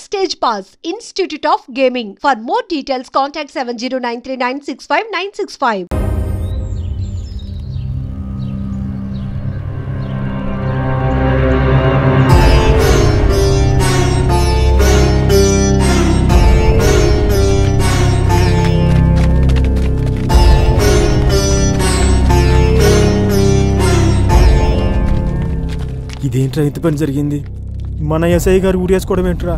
Backstage Pass, Institute of Gaming. For more details, contact 7093965965. ఇదేంట్రా ఇంత పని జరిగింది? మన ఎస్ఐ గారు ఊరేసుకోవడం ఏంట్రా?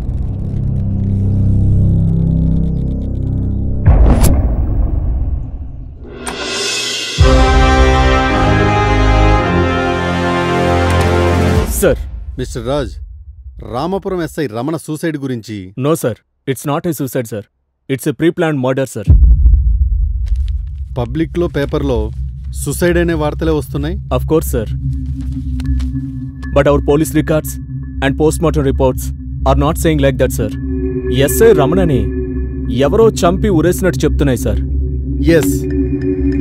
Sir, mister Raj, Ramapuram SI Ramana suicide గురించి. No sir, it's not a suicide sir, it's a pre planned murder sir. పబ్లిక్లో పేపర్లో సూసైడ్ అనే వార్తలే వస్తున్నాయి. Of course sir, but our police records and postmortem reports are not saying like that sir. SI రమణని ఎవరో చంపి ఉరేసినట్టు చెప్తున్నాయి sir. Yes,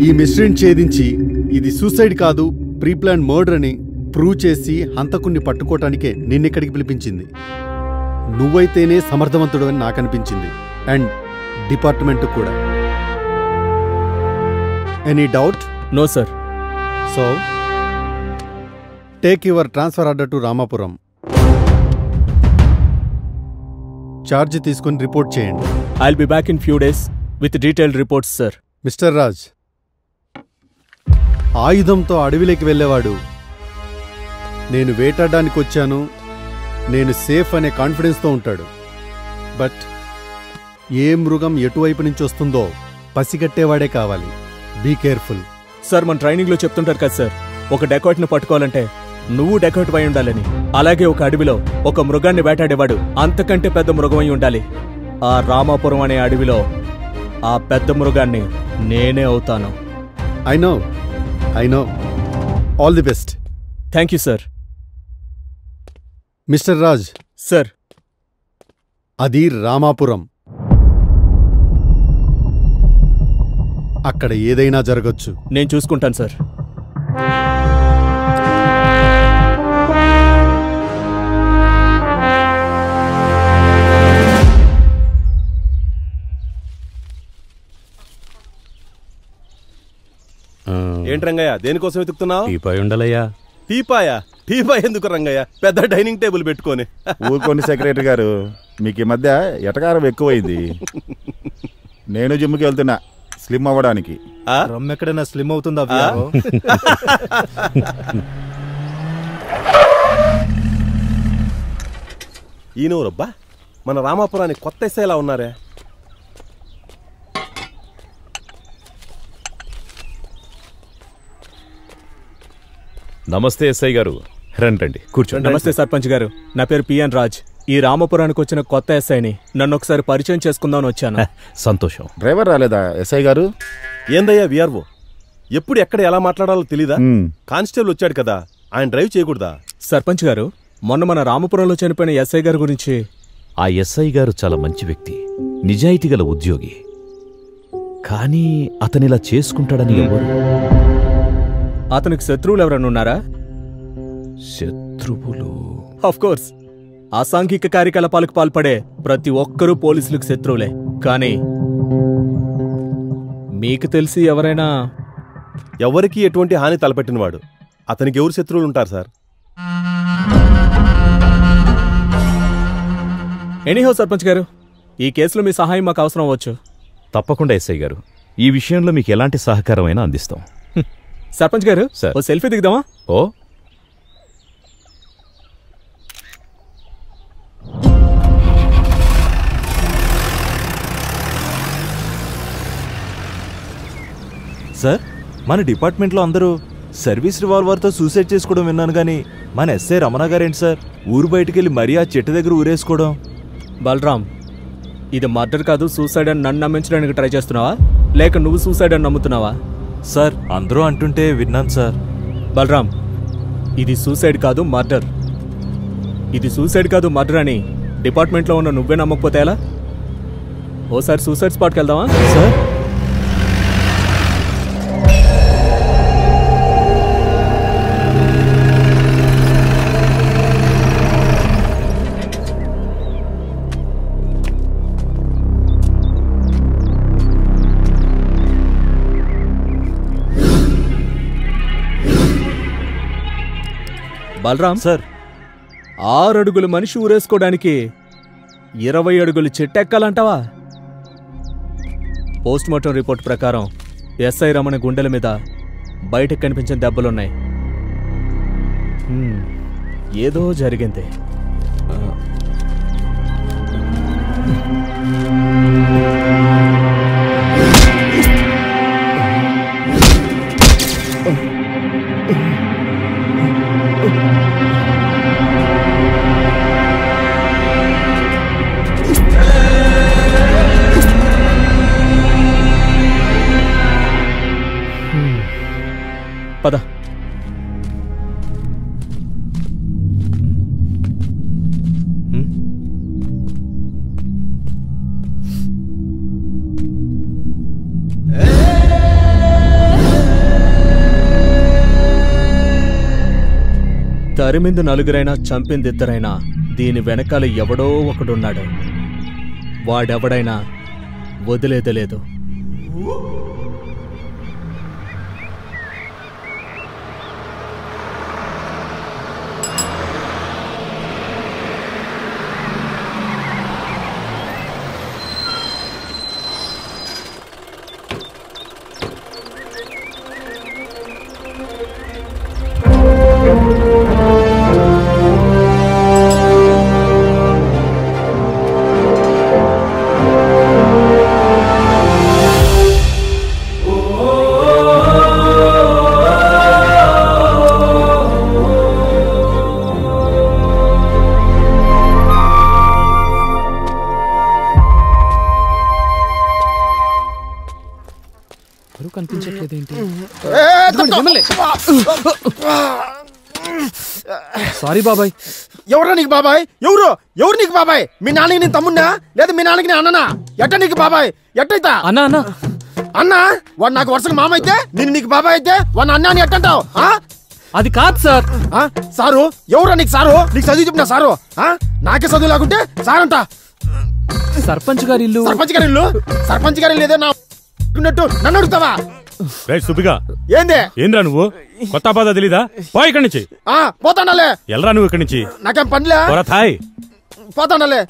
ఈ మిస్టరీని ఛేదించి ఇది సూసైడ్ కాదు ప్రీ ప్లాన్ మర్డర్ అని ప్రూవ్ చేసి హంతకుణ్ణి పట్టుకోవటానికే నిన్నిక్కడికి పిలిపించింది. నువ్వైతేనే సమర్థవంతుడు అని నాకనిపించింది, అండ్ డిపార్ట్మెంట్ కూడా. Any doubt? No sir. So take your transfer order to Ramapuram. Charge తీసుకుని రిపోర్ట్ చేయండి. I'll be back in few days with detailed reports sir. Mister Raj, ఆయుధంతో అడవిలోకి వెళ్ళేవాడు నేను వేటాడడానికి వచ్చాను, నేను సేఫ్ అనే కాన్ఫిడెన్స్తో ఉంటాడు. బట్ ఏ మృగం ఎటువైపు నుంచి వస్తుందో పసిగట్టేవాడే కావాలి. Be careful. సార్, మన ట్రైనింగ్లో చెప్తుంటారు కదా సార్, ఒక డెకాట్ని పట్టుకోవాలంటే నువ్వు డెకాట్ అయి ఉండాలని. అలాగే ఒక అడవిలో ఒక మృగాన్ని వేటాడేవాడు అంతకంటే పెద్ద మృగమై ఉండాలి. ఆ రామాపురం అనే అడవిలో ఆ పెద్ద మృగాన్ని నేనే అవుతాను. I know. All the best. Thank you sir. Mister Raj. Sir, అది రామాపురం. అక్కడ ఏదైనా జరగచ్చు. నేను చూసుకుంటాను సార్. ఏంటి రంగయ్య, దేనికోసం వెతుకుతున్నావు? టీపాయ్ ఉండాలయ్యా. టీపాయా? టీపాయ్ ఎందుకు రంగయ్య? పెద్ద డైనింగ్ టేబుల్ పెట్టుకొని. ఊరుకోండి సెక్రటరీ గారు, మీకు ఈ మధ్య ఎటకారం ఎక్కువైంది. నేను జిమ్కి వెళ్తున్నా స్లిమ్ అవ్వడానికి. రమ్మ ఎక్కడైనా స్లిమ్ అవుతుందా? ఈయనవరబ్బా, మన రామాపురానికి కొత్త ఎస్ఐలా ఉన్నారే. నమస్తే ఎస్ఐ గారు, రండి కూర్చోండి. నమస్తే సర్పంచ్ గారు, నా పేరు పిఎన్ రాజ్. ఈ రామపురానికి వచ్చిన కొత్త ఎస్ఐని. నన్ను ఒకసారి పరిచయం చేసుకుందామని వచ్చాను. సంతోషం. డ్రైవర్ రాలేదా ఎస్ఐ గారు? ఏందయ్యా విఆర్ఓ, ఎప్పుడు ఎక్కడ ఎలా మాట్లాడాలో తెలీదా? కానిస్టేబుల్ వచ్చాడు కదా, ఆయన డ్రైవ్ చేయకూడదా? సర్పంచ్ గారు, మొన్న మన రామపురంలో చనిపోయిన ఎస్ఐ గారి గురించి. ఆ ఎస్ఐ గారు చాలా మంచి వ్యక్తి, నిజాయితీగల ఉద్యోగి. కానీ అతనిలా చేసుకుంటాడని ఎవరు? అతనికి శత్రువులు ఎవరన్నా ఉన్నారా? శత్రువులు? ఆఫ్ కోర్స్, అసాంఘిక కార్యకలాపాలకు పాల్పడే ప్రతి ఒక్కరూ పోలీసులకు శత్రువులే. కానీ మీకు తెలిసి ఎవరైనా? ఎవరికి ఎటువంటి హాని తలపెట్టినవాడు అతనికి ఎవరు శత్రువులు ఉంటారు సార్? ఎనీహౌ సర్పంచ్ గారు, ఈ కేసులో మీ సహాయం మాకు అవసరం అవ్వచ్చు. తప్పకుండా ఎస్ఐ గారు, ఈ విషయంలో మీకు ఎలాంటి సహకారమైనా అందిస్తాం. సర్పంచ్ గారు, ఓ సెల్ఫీ దిగుదామా? ఓ, సార్, మన డిపార్ట్మెంట్లో అందరూ సర్వీస్ రివాల్వర్తో సూసైడ్ చేసుకోవడం విన్నాను, కానీ మన ఎస్ఐ రమణ గారేంటి సార్ ఊరు బయటకెళ్ళి మరీ ఆ చెట్టు దగ్గర ఊరేసుకోవడం? బలరామ్, ఇది మర్డర్ కాదు సూసైడ్ అని నన్ను నమ్మించడానికి ట్రై చేస్తున్నావా, లేక నువ్వు సూసైడ్ అని నమ్ముతున్నావా? సార్, అందరూ అంటుంటే విన్నాను సార్. బలరామ్, ఇది సూసైడ్ కాదు మర్డర్. ఇది సూసైడ్ కాదు మర్డర్ అని డిపార్ట్మెంట్లో ఉన్న నువ్వే నమ్మకపోతే ఎలా? ఓసారి సూసైడ్ స్పాట్కి వెళ్దామా? సార్, బలరాం సార్ 6 అడుగులు మనిషి ఊరేసుకోవడానికి 20 అడుగులు చెట్టెక్కాలంటావా? పోస్ట్మార్టం రిపోర్ట్ ప్రకారం ఎస్ఐ రమణ గుండెల మీద బయటకు కనిపించిన దెబ్బలున్నాయి. ఏదో జరిగింది. పద. తరిమింది నలుగురైనా చంపింది ఇద్దరైనా దీని వెనకాల ఎవడో ఒకడున్నాడు. వాడెవడైనా వదిలేదలేదు. కనిపించట్లేదేంటి? సారీ బాబాయ్. ఎవరా నీకు బాబాయ్? ఎవరు నీకు బాబాయ్? మీ నాన్నకి నేను తమ్మున్నా లేదా మీ నాన్నకి నేను అన్ననా? ఎట్ట నీకు బాబాయ్? ఎట్టయితా అన్నా అన్నా అన్నా? వాడు నాకు వరుసగా మామ అయితే నేను నీకు బాబాయ్ అయితే వాడిని అన్నా అని ఎట్టంటావు? అది కాదు సార్. సారు ఎవరా నీకు? సారు నీకు చదివి చెప్పిన సారు? నాకే చదువు లేకుంటే సారంట. సర్పంచ్ గారి ఇల్లు. సర్పంచ్ గారి ఇల్లు ఏదో నా నన్ను అడుగుతావా? సుబ్బిగా ఏంది? ఏంద్రా నువ్వు? కొత్త బాధ తెలీదా? పో ఇక్కడి నుంచి. పోతాండాలే. ఎల్రా నువ్వు ఇక్కడి నుంచి. నాకేం పనిలే. పోతాండాలే.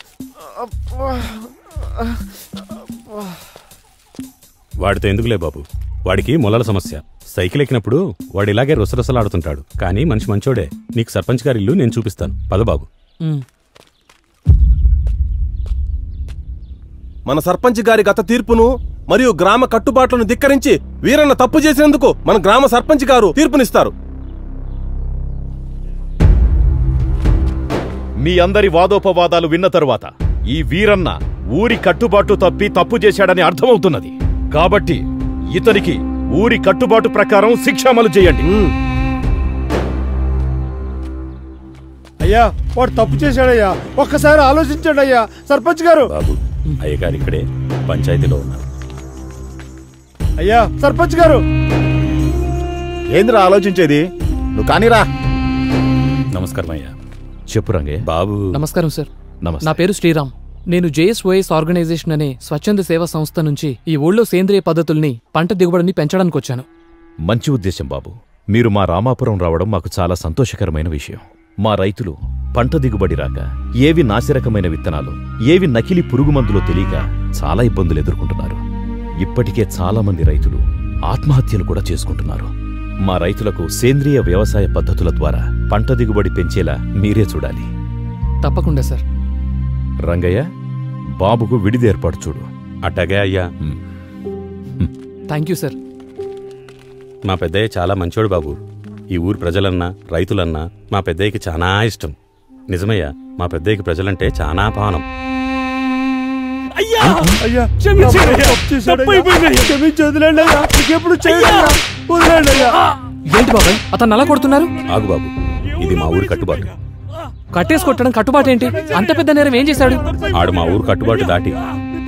వాడితో ఎందుకులే బాబు, వాడికి మొలల సమస్య. సైకిల్ ఎక్కినప్పుడు వాడు ఇలాగే రుసరుసలాడుతుంటాడు. కానీ మనిషి మంచోడే. నీకు సర్పంచ్ గారి ఇల్లు నేను చూపిస్తాను. పద బాబు. మన సర్పంచ్ గారి గత తీర్పును మరియు గ్రామ కట్టుబాట్లను ధిక్కరించి వీరన్న తప్పు చేసినందుకు మన గ్రామ సర్పంచ్ గారు తీర్పునిస్తారు. మీ అందరి వాదోపవాదాలు విన్న తరువాత ఈ వీరన్న ఊరి కట్టుబాటు తప్పి తప్పు చేశాడని అర్థమవుతున్నది. కాబట్టి ఇతనికి ఊరి కట్టుబాటు ప్రకారం శిక్ష అమలు చేయండి. అయ్యా వాడు తప్పు చేశాడయ్యా, ఒక్కసారి ఆలోచించండి అయ్యా. సర్పంచ్ గారు. బాబు అయ్యగారు ఇక్కడే పంచాయతీలో ఉన్నారు. అయ్యా సర్పంచ్ గారు. ఏందిరా ఆలోచించేది? నువ్వు కానీరా. నమస్కారం అయ్యా. చెప్పు రంగయ్య. బాబు. నమస్కారం సార్. నమస్తే. నా పేరు శ్రీరామ్. నేను జేఎస్ఓఎస్ ఆర్గనైజేషన్ అనే స్వచ్ఛంద సేవా సంస్థ నుంచి ఈ ఊళ్ళో సేంద్రియ పద్ధతుల్ని, పంట దిగుబడిని పెంచడానికి వచ్చాను. మంచి ఉద్దేశం బాబు. మీరు మా రామాపురం రావడం మాకు చాలా సంతోషకరమైన విషయం. మా రైతులు పంట దిగుబడి రాక, ఏవి నాసిరకమైన విత్తనాలు, ఏవి నకిలీ పురుగు మందులో తెలియక చాలా ఇబ్బందులు ఎదుర్కొంటున్నారు. ఇప్పటికే చాలా మంది రైతులు ఆత్మహత్యలు కూడా చేసుకుంటున్నారు. మా రైతులకు సేంద్రియ వ్యవసాయ పద్ధతుల ద్వారా పంట దిగుబడి పెంచేలా మీరే చూడాలి. తప్పకుండా సార్. రంగయ్య, బాబుకు విడిది ఏర్పాటు చూడు. అట్టగే అయ్యా. Thank you sir. మా పెద్దయ్య చాలా మంచోడు బాబు. ఈ ఊరు ప్రజలన్నా రైతులన్నా మా పెద్దయ్యకి చాలా ఇష్టం. నిజమయ్యా, మా పెద్దయ్యకి ప్రజలంటే చాలా పానం. ఏంటి బాబాయ్ అతను అలా కొడుతున్నారు? ఆగు బాబు, ఇది మా ఊరి కట్టుబాటు. కట్టేసి కొట్టడం కట్టుబాటు ఏంటి? అంత పెద్ద నేరం ఏం చేశాడు? ఆడు మా ఊరు కట్టుబాటు దాటి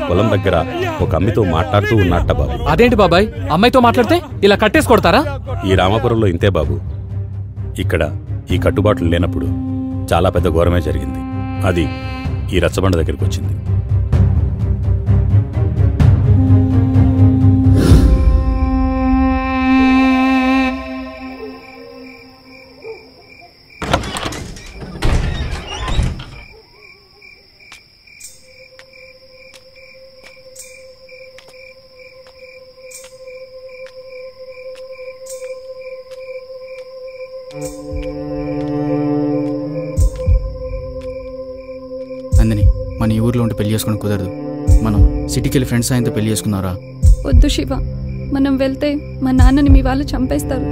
పొలం దగ్గర ఒక అమ్మితో మాట్లాడుతూ ఉన్నట్ట బాబు. అదేంటి బాబాయ్, అమ్మాయితో మాట్లాడితే ఇలా కట్టేసి కొడతారా? ఈ రామాపురంలో ఇంతే బాబు. ఇక్కడ ఈ కట్టుబాట్లు లేనప్పుడు చాలా పెద్ద ఘోరమే జరిగింది. అది ఈ రచ్చబండ దగ్గరికి వచ్చింది. మన ఈ ఊర్లో ఉంటే పెళ్లి చేసుకోవడం కుదరదు. మనం సిటీకి వెళ్ళి ఫ్రెండ్స్ ఆయనతో పెళ్లి చేసుకున్నారా? వద్దు శివ, మనం వెళ్తే మా నాన్నని మీ వాళ్ళు చంపేస్తారు.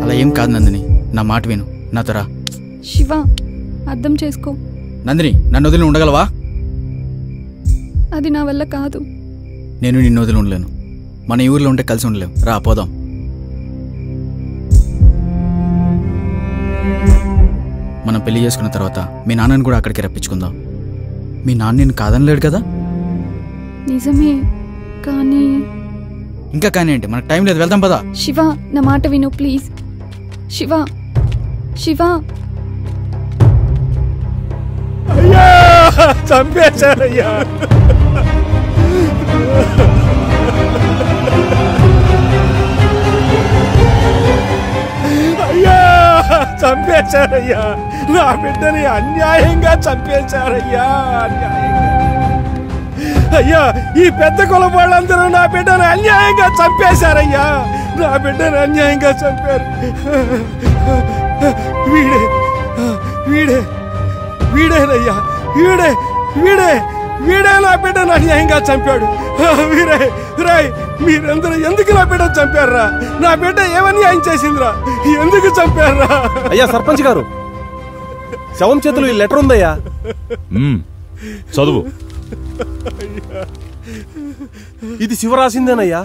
అలా ఏం కాదు నందిని, నా మాట విను, నాతో రా. శివ, అర్థం చేసుకో. నందిని, నన్ను వదిలి ఉండగలవా? అది నా వల్ల కాదు. నేను నిన్ను వదిలి ఉండలేను. మన ఈ ఊర్లో ఉంటే కలిసి ఉండలేం. రా పోదాం. మనం పెళ్లి చేసుకున్న తర్వాత మీ నాన్నని కూడా అక్కడికి రప్పించుకుందాం. మీ నాన్న నేను కాదనలేడు కదా? నిజమే, కానీ ఇంకా కానీ ఏంటి, మనకు టైం లేదు, వెళ్దాం పదా. శివ, నా మాట విను ప్లీజ్. శివ, శివ. అయ్యా, చంపేశారయ్యా. అయ్యా, చంపేశారయ్యా. నా బిడ్డని అన్యాయంగా చంపేశారయ్యా, అన్యాయంగా. అయ్యా, ఈ పెద్ద కులం వాళ్ళందరూ నా బిడ్డను అన్యాయంగా చంపేశారయ్యా. నా బిడ్డను అన్యాయంగా చంపారు. వీడే వీడే వీడేనయ్యా, వీడే వీడే వీడే నా బిడ్డను అన్యాయంగా చంపాడు. వీరే రాయ్, మీరందరూ ఎందుకు నా బిడ్డను చంపారా? నా బిడ్డ ఏమన్యాయం చేసిందిరా? ఎందుకు చంపారా? అయ్యా సర్పంచ్ గారు, శవం చేతులు ఈ లెటర్ ఉందయ్యా. చదువు. ఇది శివ రాసిందేనయ్యా.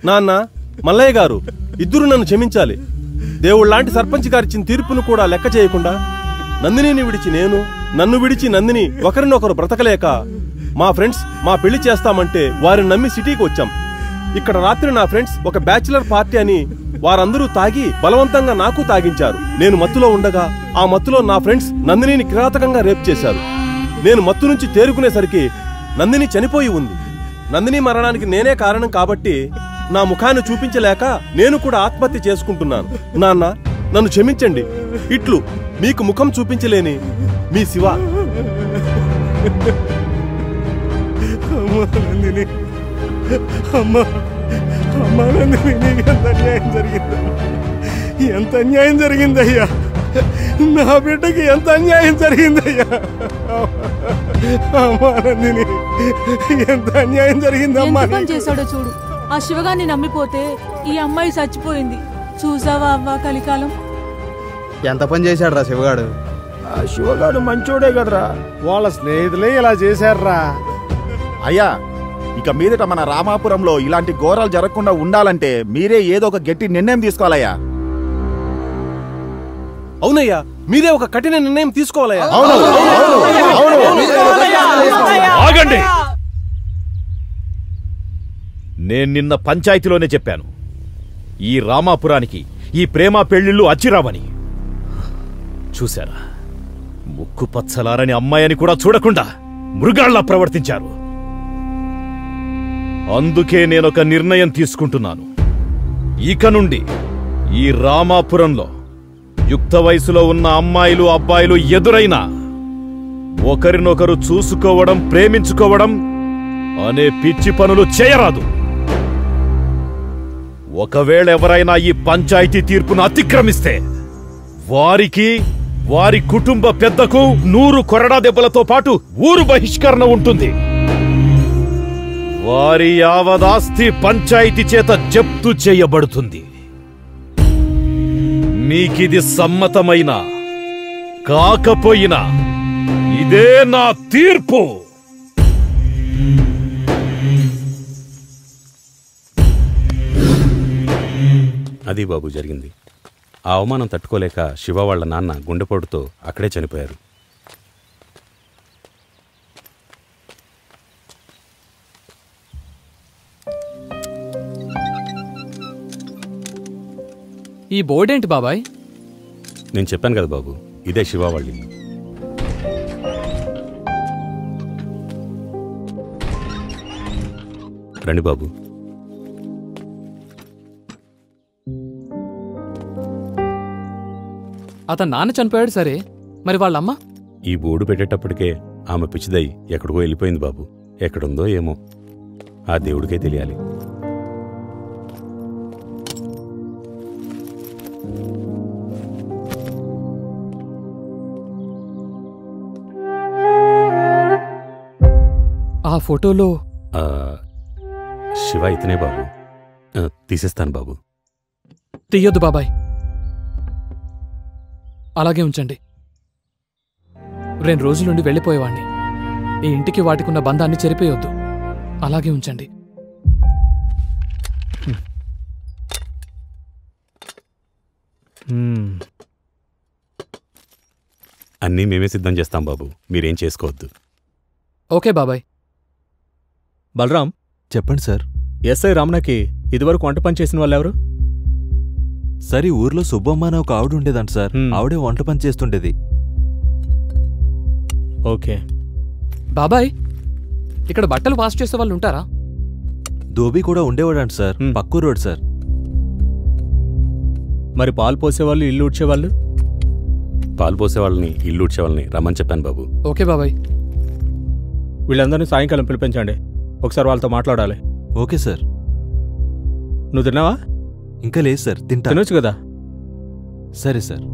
నాన్న, మల్లయ్య గారు, ఇద్దరు నన్ను క్షమించాలి. దేవుళ్లాంటి సర్పంచ్ గారిచ్చిన తీర్పును కూడా లెక్క చేయకుండా నందినిని విడిచి నేను, నన్ను విడిచి నందిని ఒకరినొకరు బ్రతకలేక మా ఫ్రెండ్స్ మా పెళ్లి చేస్తామంటే వారిని నమ్మి సిటీకి వచ్చాం. ఇక్కడ రాత్రి నా ఫ్రెండ్స్ ఒక బ్యాచిలర్ పార్టీ అని వారందరూ తాగి బలవంతంగా నాకు తాగించారు. నేను మత్తులో ఉండగా ఆ మత్తులో నా ఫ్రెండ్స్ నందినిని కిరాతకంగా రేప్ చేశారు. నేను మత్తు నుంచి తేరుకునేసరికి నందిని చనిపోయి ఉంది. నందిని మరణానికి నేనే కారణం కాబట్టి నా ముఖాన్ని చూపించలేక నేను కూడా ఆత్మహత్య చేసుకుంటున్నాను. నాన్న, నన్ను క్షమించండి. ఇట్లు మీకు ముఖం చూపించలేని మీ శివ. ఎంత అన్యాయం జరిగిందయ్యా. నా బిడ్డకి ఎంత అన్యాయం జరిగిందయ్యా. అమ్మా నందిని, ఎంత అన్యాయం జరిగిందమ్మా. చేశాడో చూడు. ఆ శివగాన్ని నమ్మిపోతే ఈ అమ్మాయి చచ్చిపోయింది. చూసావా అవ్వా కలికాలం. ఎంత పని చేశాడు రా శివగాడు. ఆ శివగాడు మంచోడే కదరా, వాళ్ళ స్నేహితులే ఇలా చేశారా. అయ్యా, ఇక మీదట మన రామాపురంలో ఇలాంటి ఘోరాలు జరగకుండా ఉండాలంటే మీరే ఏదో ఒక గట్టి నిర్ణయం తీసుకోవాలయ్యా. అవునయ్యా, మీరే ఒక కఠిన నిర్ణయం తీసుకోవాలయ్యా. ఆగండి. నేను నిన్న పంచాయతీలోనే చెప్పాను, ఈ రామాపురానికి ఈ ప్రేమ పెళ్లిళ్ళు అచ్చిరావని. చూశారా, ముక్కు పచ్చలారని అమ్మాయిని కూడా చూడకుండా మృగాళ్లా ప్రవర్తించారు. అందుకే నేనొక నిర్ణయం తీసుకుంటున్నాను. ఇక నుండి ఈ రామాపురంలో యుక్త వయసులో ఉన్న అమ్మాయిలు అబ్బాయిలు ఎదురైనా ఒకరినొకరు చూసుకోవడం, ప్రేమించుకోవడం అనే పిచ్చి పనులు చేయరాదు. ఒకవేళ ఎవరైనా ఈ పంచాయతీ తీర్పును అతిక్రమిస్తే వారికి, వారి కుటుంబ పెద్దకు 100 కొరడా దెబ్బలతో పాటు ఊరు బహిష్కరణ ఉంటుంది. వారి యావదాస్తి పంచాయతీ చేత జప్తు చేయబడుతుంది. మీకిది సమ్మతమైనా కాకపోయినా ఇదే నా తీర్పు. అది బాబు జరిగింది. ఆ అవమానం తట్టుకోలేక శివ వాళ్ళ నాన్న గుండెపోటుతో అక్కడే చనిపోయారు. ఈ బోర్డేంటి బాబాయ్? నేను చెప్పాను కదా బాబు, ఇదే శివ వాళ్ళ ఇల్లు. రండి బాబు. అతను నాన్న చనిపోయాడు సరే, మరి వాళ్ళమ్మ? ఈ బోర్డు పెట్టేటప్పటికే ఆమె పిచ్చిదై ఎక్కడికో వెళ్ళిపోయింది బాబు. ఎక్కడుందో ఏమో, ఆ దేవుడికే తెలియాలి. ఫోటోలో శివ ఇతనే బాబు. తీసేస్తాను బాబు. తీయొద్దు బాబాయ్, అలాగే ఉంచండి. 2 రోజుల నుండి వెళ్ళిపోయేవాణ్ణి. ఈ ఇంటికి వాటికున్న బంధాన్ని చెరిపేయొద్దు. అలాగే ఉంచండి. అన్నీ మేమే సిద్ధం చేస్తాం బాబు, మీరేం చేసుకోవద్దు. ఓకే బాబాయ్. బలరాం, చెప్పండి సార్. ఎస్ఐ రమణకి ఇదివరకు వంట పని చేసిన వాళ్ళు ఎవరు? సార్, ఈ ఊర్లో సుబ్బమ్మ అనే ఒక ఆవిడ ఉండేదంట సార్. ఆవిడే వంట పని చేస్తుండేది. ఓకే బాబాయ్, ఇక్కడ బట్టలు వాష్ చేసే వాళ్ళు ఉంటారా? ధోబీ కూడా ఉండేవాడంట సార్, పక్కూ రోడ్ సార్. మరి పాలు పోసేవాళ్ళు, ఇల్లు ఊడ్చేవాళ్ళు? పాలు పోసేవాళ్ళని, ఇల్లు ఊడ్చేవాళ్ళని రమ్మని చెప్పాను బాబు. ఓకే బాబాయ్. వీళ్ళందరినీ సాయంకాలం పిలిపించండి, ఒకసారి వాళ్ళతో మాట్లాడాలి. Okay sir. నువ్వు తిన్నావా? ఇంకా లేదు సార్, తినొచ్చు కదా. సరే సార్.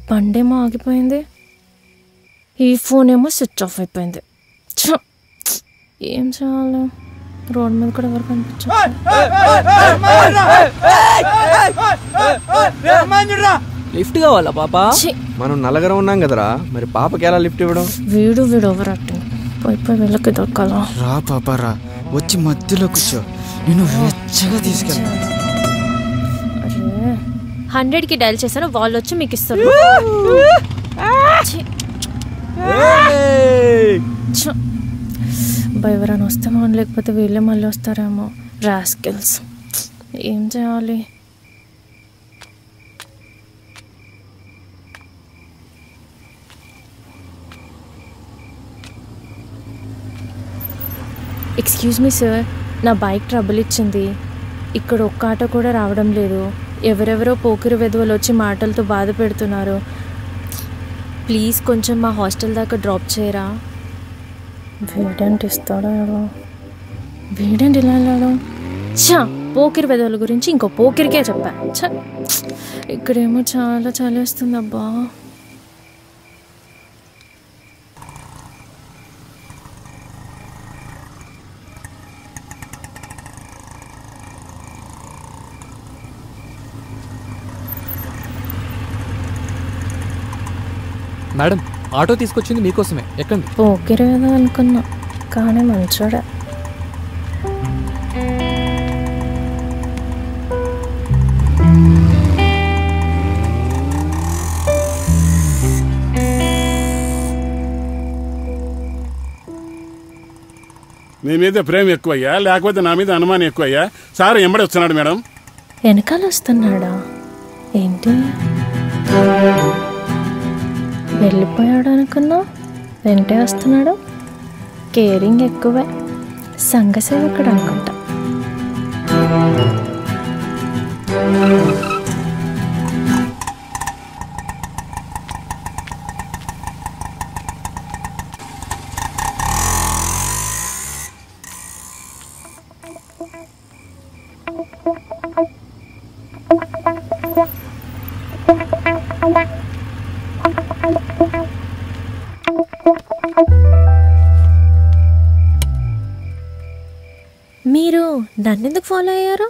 బండేమో ఆగిపోయింది, ఈ ఫోన్ ఏమో స్విచ్ ఆఫ్ అయిపోయింది. ఏం చేయాలి? రోడ్ మీద కూడా ఎవరు కనిపించారు? లిఫ్ట్ కావాలా పాప? మనం నల్లగరం ఉన్నాం కదరా, మరి పాపకి ఎలా లిఫ్ట్ ఇవ్వడం? వీడు ఓవర్ యాక్టింగ్. పోయి వెళ్ళకి దొక్కాలా? రా పాప రా, వచ్చి మధ్యలో కూర్చో, నేను వెచ్చగా తీసుకెళ్ళా. 100కి డైల్ చేశాను, వాళ్ళు వచ్చి మీకు ఇస్తారు. ఎవరైనా వస్తే మనం, లేకపోతే వీళ్ళే మళ్ళీ వస్తారేమో. రాస్కెల్స్. ఏం చేయాలి? ఎక్స్క్యూజ్ మీ సార్, నా బైక్ ట్రబుల్ ఇచ్చింది. ఇక్కడ ఒక్క ఆటో కూడా రావడం లేదు. ఎవరెవరో పోకిరి వెధవలు వచ్చి మాటలతో బాధ పెడుతున్నారు. ప్లీజ్ కొంచెం మా హాస్టల్ దాకా డ్రాప్ చేయరా? వీడేంటి ఇస్తాడో, వీడేంటి ఇలా వెళ్ళాడు? చా, పోకిరి వెధవల గురించి ఇంకో పోకిరికే చెప్పా. చా, ఇక్కడేమో చాలా చలేస్తుంది అబ్బా. మేడం, ఆటో తీసుకొచ్చింది మీకోసమే, ఎక్కండి. పోకిరేదో అనుకున్నా, కానీ మంచోడే. నీ మీద ప్రేమ ఎక్కువయ్యా, లేకపోతే నా మీద అనుమానం ఎక్కువయ్యా? సార్ ఎంబడి వస్తున్నాడు మేడం. వెనకాల వస్తున్నాడా? ఏంటి వెళ్ళిపోయాడు అనుకున్నా, వెంటే వస్తున్నాడు. కేరింగ్ ఎక్కువే, సంఘసేవకుడు అనుకుంటా. మీరు నన్నెందుకు ఫాలో అయ్యారు?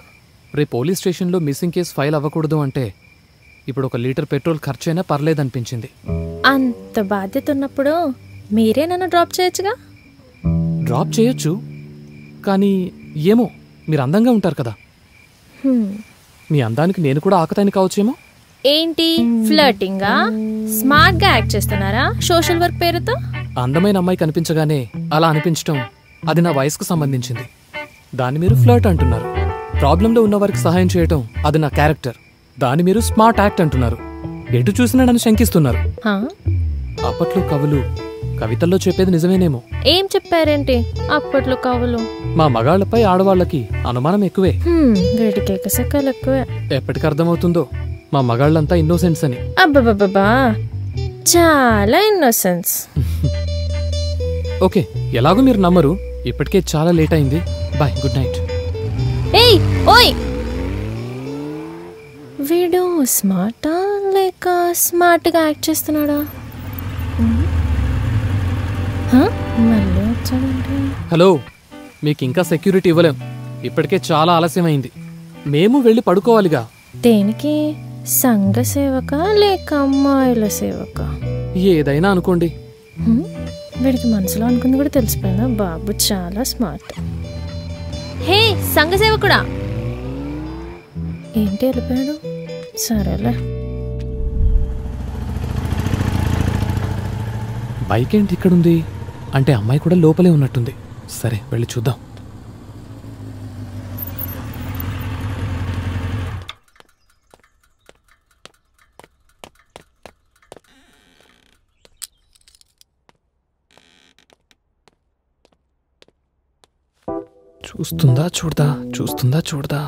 రేపు పోలీస్ స్టేషన్లో మిస్సింగ్ కేసు ఫైల్ అవ్వకూడదు అంటే ఇప్పుడు 1 లీటర్ పెట్రోల్ ఖర్చైనా పర్లేదనిపించింది. అంత బాధ్యత ఉన్నప్పుడు మీరే నన్ను డ్రాప్ చేయొచ్చుగా. డ్రాప్ చేయొచ్చు, కానీ ఏమో మీరు అందంగా ఉంటారు కదా, మీ అందానికి నేను కూడా ఆకతాయిని కావచ్చేమో. ఏంటి ఫ్లర్టింగా? స్మార్ట్గా యాక్ట్ చేస్తున్నారా సోషల్ వర్క్ పేరుతో? అందమైన అమ్మాయి కనిపించగానే అలా అనిపించటం అది నా వయసుకు సంబంధించింది. దాన్ని మీరు ఫ్లర్ట్ అంటున్నారు. ప్రాబ్లంలో ఉన్న వారికి సహాయం చేయటం అది నా క్యారెక్టర్. దాన్ని మీరు స్మార్ట్ యాక్ట్ అంటున్నారు. ఎటు చూసినా నన్ను శంకిస్తున్నారు. అప్పట్లో కవులు కవితల్లో చెప్పేది నిజమేనేమో. ఏం చెప్పారేంటి అప్పట్లో కవులు? మా మగాళ్లపై ఆడవాళ్ళకి అనుమానం ఎక్కువే. వీడికి ఎకసెక్కలు ఎక్కువే. ఎప్పటికి అర్థమవుతుందో మా మగాళ్ళంతా ఇన్నోసెన్స్ అని. అబ్బబ్బబ్బా, చాలా ఇన్నోసెన్స్. ఓకే, ఎలాగో మీరు నమ్మరు. ఇప్పటికే చాలా లేట్ అయింది. Bye, good night. ఏయ్ ఓయ్, వీడు స్మార్టా లేక స్మార్ట్గా యాక్ట్ చేస్తున్నాడా? మళ్ళీ వచ్చాడంటే. హలో, మీకు ఇంకా సెక్యూరిటీ ఇవ్వలేం. ఇప్పటికే చాలా ఆలస్యమైంది. మేము వెళ్ళి పడుకోవాలిగా. దేనికి? సంఘ సేవక లేక అమ్మాయిల సేవక? ఏదైనా అనుకోండి. వీడికి మనసులో అనుకుంది కూడా తెలిసిపోయిందా? బాబు చాలా స్మార్ట్. హే సంఘ సేవకుడా, ఏంటి వెళ్ళిపోయాడు? సరేలే. బైక్ ఏంటి ఇక్కడుంది? అంటే అమ్మాయి కూడా లోపలే ఉన్నట్టుంది. సరే, వెళ్ళి చూద్దాం. చూస్తుందా చూడదా, చూస్తుందా చూడదా,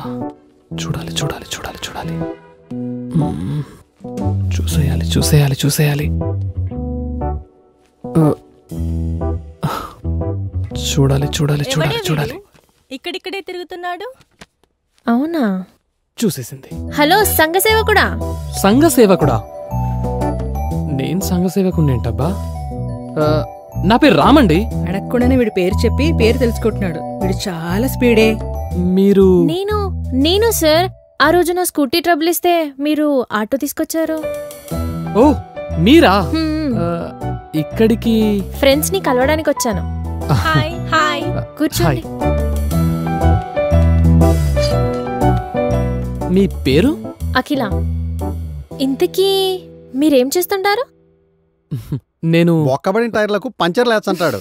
చూడాలి చూడాలి చూడాలి చూడాలి, చూసేయాలి చూసేయాలి చూసేయాలి, చూడాలి చూడాలి చూడాలి చూడాలి. ఇక్కడిక్కడే తిరుగుతున్నాడు. అవునా? చూసేసింది. హలో సంఘ సేవకుడా. సంఘ సేవకుడా? నేను సంఘ సేవకునేంటబ్బా? నా పేరు రామండి. అడగకుండానే వీడి పేరు చెప్పి పేరు తెలుసుకుంటున్నాడు. వీడు చాలా స్పీడే. మీరు? నేను సార్, ఆ రోజు నా స్కూటీ ట్రబుల్ ఇస్తే మీరు ఆటో తీసుకొచ్చారు. ఓ మీరా? ఇక్కడికి ఫ్రెండ్స్ ని కలవడానికి వచ్చాను. హాయ్ హాయ్, కూర్చోండి. మీ పేరు? అఖిల. ఇంతకీ మీరేం చేస్తుంటారు? నేను ఒక్కబడిన టైర్లకు పంచర్లు వేస్తుంటాడు.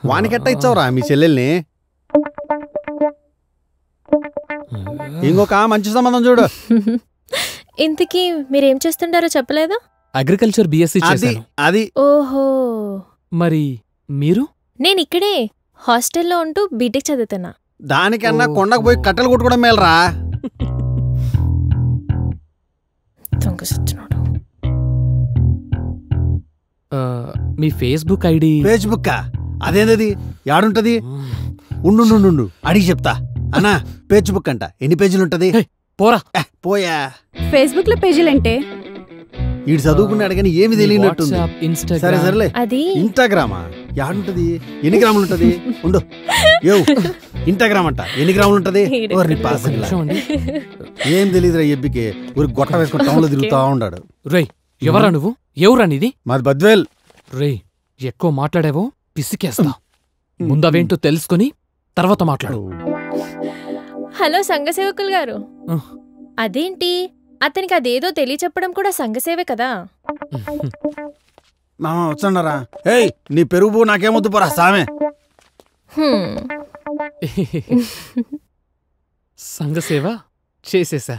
వానికెట్ట ఇచ్చావురా మీ చెల్లెల్ని? ఇంకొక మంచి సంబంధం చూడు. ఇంతకీ మీరేం చేస్తుంటారో చెప్పలేదా? అగ్రికల్చర్ బిఎస్సి చేశాను. అది. ఓహో. మరి మీరు? నేను ఇక్కడే హాస్టల్లో ఉంటూ బీటెక్ చదువుతున్నా. దానికన్నా కొండకు పోయి కట్టెలు కొట్టుకోవడం మేలరా. మీ ఫేస్బుక్ ఐడి? ఫేస్బుక్ అదేందది? యాడుంటది? ఉండు అడిగి చెప్తా. అన్నా ఫేస్బుక్ అంట ఎన్ని పేజీలుంటది? పోరా పోయా. ఫేస్బుక్ లో పేజీలంటే ఈడు చదువుకున్నాడు కానీ ఏమి తెలియనట్టుంది. సరే సరేలే. అది ఇన్స్టాగ్రామా? యాడుంటది? ఎన్ని గ్రాములు ఉంటది? ఉండు. ఇన్స్టాగ్రామ్ అంట ఎన్ని గ్రాములు ఉంటది? ఏం తెలియదురా ఎబ్బికి. ఊరికి గొట్ట వేసుకుని టౌన్ లో తిరుగుతా ఉన్నాడు. రేయ్, ఎవరా నువ్వు? ఎవరా నీది? మాది బద్వేల్. రేయ్, ఎక్కువ మాట్లాడావో పిసికేస్తా. ముందవేంటో తెలుసుకుని తర్వాత మాట్లాడు. హలో సంఘ సేవకులు గారు. అదేంటి అతనికి అదేదో తెలియచెప్పడం కూడా సంఘసేవే కదా. వచ్చన్నారా? ఏయ్ నీ పెరుగు నాకేమొద్దు పోరా సామే. సంఘసేవ చేసేసా.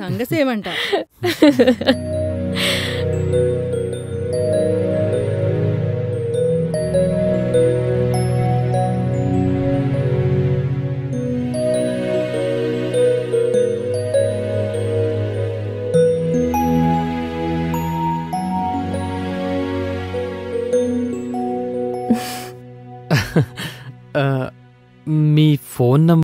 సంగసేమంట. మీ ఫోన్ నంబర్